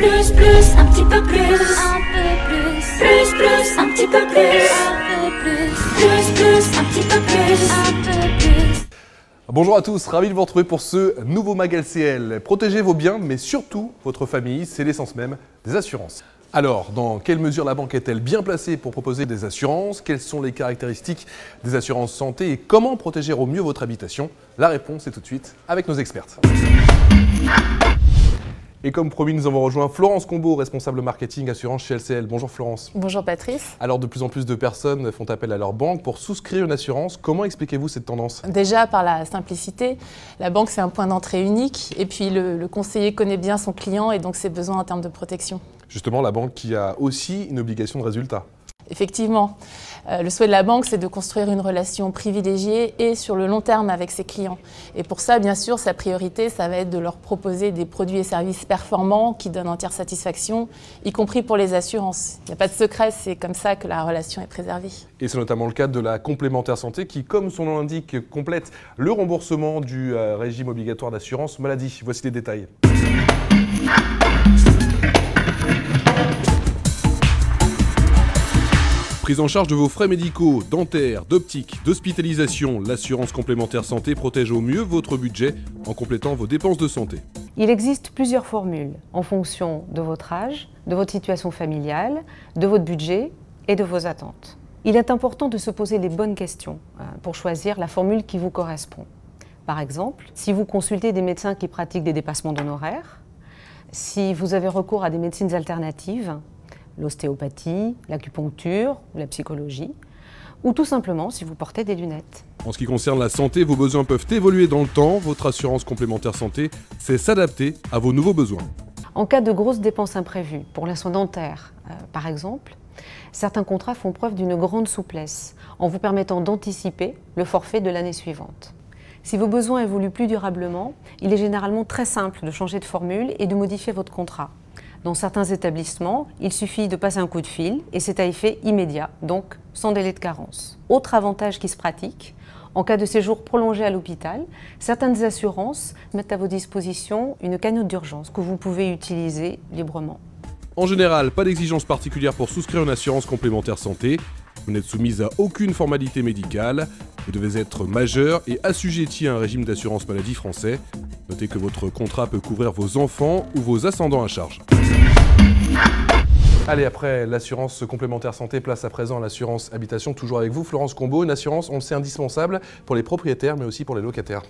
Plus, plus, un petit peu plus. Un peu plus. Plus, plus, un petit peu plus. Un peu plus. Plus, plus, un petit peu plus. Un peu plus. Bonjour à tous, ravi de vous retrouver pour ce nouveau Mag LCL. Protégez vos biens, mais surtout votre famille, c'est l'essence même des assurances. Alors, dans quelle mesure la banque est-elle bien placée pour proposer des assurances? Quelles sont les caractéristiques des assurances santé et comment protéger au mieux votre habitation? La réponse est tout de suite avec nos expertes. Et comme promis, nous avons rejoint Florence Combeau, responsable marketing assurance chez LCL. Bonjour Florence. Bonjour Patrice. Alors de plus en plus de personnes font appel à leur banque pour souscrire une assurance. Comment expliquez-vous cette tendance? Déjà par la simplicité, la banque c'est un point d'entrée unique et puis le conseiller connaît bien son client et donc ses besoins en termes de protection. Justement, la banque qui a aussi une obligation de résultat. Effectivement, le souhait de la banque, c'est de construire une relation privilégiée et sur le long terme avec ses clients. Et pour ça, bien sûr, sa priorité, ça va être de leur proposer des produits et services performants qui donnent entière satisfaction, y compris pour les assurances. Il n'y a pas de secret, c'est comme ça que la relation est préservée. Et c'est notamment le cas de la complémentaire santé qui, comme son nom l'indique, complète le remboursement du régime obligatoire d'assurance maladie. Voici les détails. Prise en charge de vos frais médicaux, dentaires, d'optique, d'hospitalisation, l'assurance complémentaire santé protège au mieux votre budget en complétant vos dépenses de santé. Il existe plusieurs formules en fonction de votre âge, de votre situation familiale, de votre budget et de vos attentes. Il est important de se poser les bonnes questions pour choisir la formule qui vous correspond. Par exemple, si vous consultez des médecins qui pratiquent des dépassements d'honoraires, si vous avez recours à des médecines alternatives, l'ostéopathie, l'acupuncture ou la psychologie, ou tout simplement si vous portez des lunettes. En ce qui concerne la santé, vos besoins peuvent évoluer dans le temps. Votre assurance complémentaire santé sait s'adapter à vos nouveaux besoins. En cas de grosses dépenses imprévues, pour les soins dentaires par exemple, certains contrats font preuve d'une grande souplesse en vous permettant d'anticiper le forfait de l'année suivante. Si vos besoins évoluent plus durablement, il est généralement très simple de changer de formule et de modifier votre contrat. Dans certains établissements, il suffit de passer un coup de fil et c'est à effet immédiat, donc sans délai de carence. Autre avantage qui se pratique, en cas de séjour prolongé à l'hôpital, certaines assurances mettent à vos dispositions une cagnotte d'urgence que vous pouvez utiliser librement. En général, pas d'exigence particulière pour souscrire une assurance complémentaire santé. Vous n'êtes soumise à aucune formalité médicale. Vous devez être majeur et assujetti à un régime d'assurance maladie français. Notez que votre contrat peut couvrir vos enfants ou vos ascendants à charge. Allez, après l'assurance complémentaire santé, place à présent à l'assurance habitation. Toujours avec vous, Florence Combeau, une assurance, on le sait, indispensable pour les propriétaires mais aussi pour les locataires.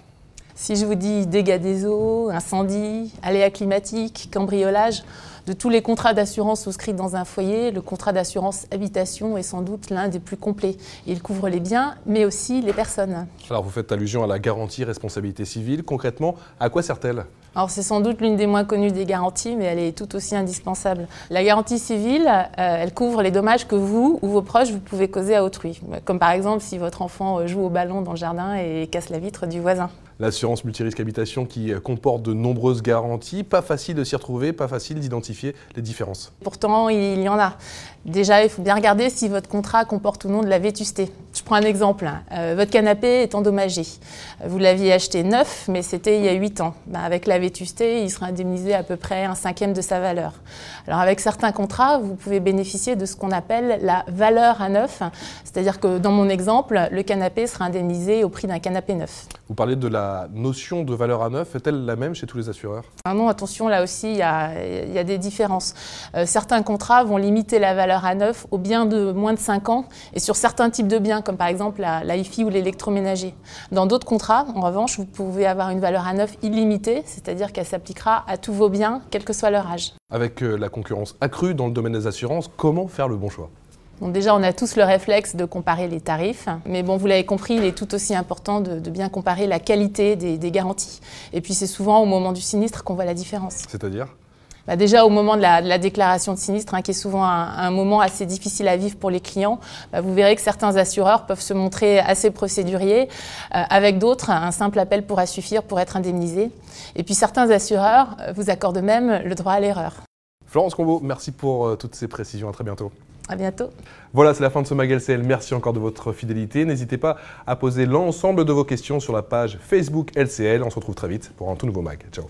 Si je vous dis dégâts des eaux, incendie, aléas climatiques, cambriolage, de tous les contrats d'assurance souscrits dans un foyer, le contrat d'assurance habitation est sans doute l'un des plus complets. Il couvre les biens, mais aussi les personnes. Alors vous faites allusion à la garantie responsabilité civile. Concrètement, à quoi sert-elle ? Alors c'est sans doute l'une des moins connues des garanties, mais elle est tout aussi indispensable. La garantie civile, elle couvre les dommages que vous ou vos proches vous pouvez causer à autrui. Comme par exemple si votre enfant joue au ballon dans le jardin et casse la vitre du voisin. L'assurance multirisque habitation qui comporte de nombreuses garanties, pas facile de s'y retrouver, pas facile d'identifier les différences. Pourtant, il y en a. Déjà, il faut bien regarder si votre contrat comporte ou non de la vétusté. Je prends un exemple. Votre canapé est endommagé. Vous l'aviez acheté neuf, mais c'était il y a 8 ans. Avec la vétusté, il sera indemnisé à peu près 1/5 de sa valeur. Alors avec certains contrats, vous pouvez bénéficier de ce qu'on appelle la valeur à neuf. C'est-à-dire que dans mon exemple, le canapé sera indemnisé au prix d'un canapé neuf. Vous parlez de la notion de valeur à neuf, est-elle la même chez tous les assureurs? Ah non, attention, là aussi, il y a des différences. Certains contrats vont limiter la valeur à neuf aux biens de moins de 5 ans et sur certains types de biens, comme par exemple la hi-fi ou l'électroménager. Dans d'autres contrats, en revanche, vous pouvez avoir une valeur à neuf illimitée, c'est-à-dire qu'elle s'appliquera à tous vos biens, quel que soit leur âge. Avec la concurrence accrue dans le domaine des assurances, comment faire le bon choix? Bon, déjà, on a tous le réflexe de comparer les tarifs, mais bon, vous l'avez compris, il est tout aussi important de bien comparer la qualité des garanties. Et puis c'est souvent au moment du sinistre qu'on voit la différence. C'est-à-dire ? Déjà au moment de la déclaration de sinistre, qui est souvent un moment assez difficile à vivre pour les clients, vous verrez que certains assureurs peuvent se montrer assez procéduriers. Avec d'autres, un simple appel pourra suffire pour être indemnisé. Et puis certains assureurs vous accordent même le droit à l'erreur. Florence Combeau, merci pour toutes ces précisions. À très bientôt. À bientôt. Voilà, c'est la fin de ce Mag LCL. Merci encore de votre fidélité. N'hésitez pas à poser l'ensemble de vos questions sur la page Facebook LCL. On se retrouve très vite pour un tout nouveau Mag. Ciao.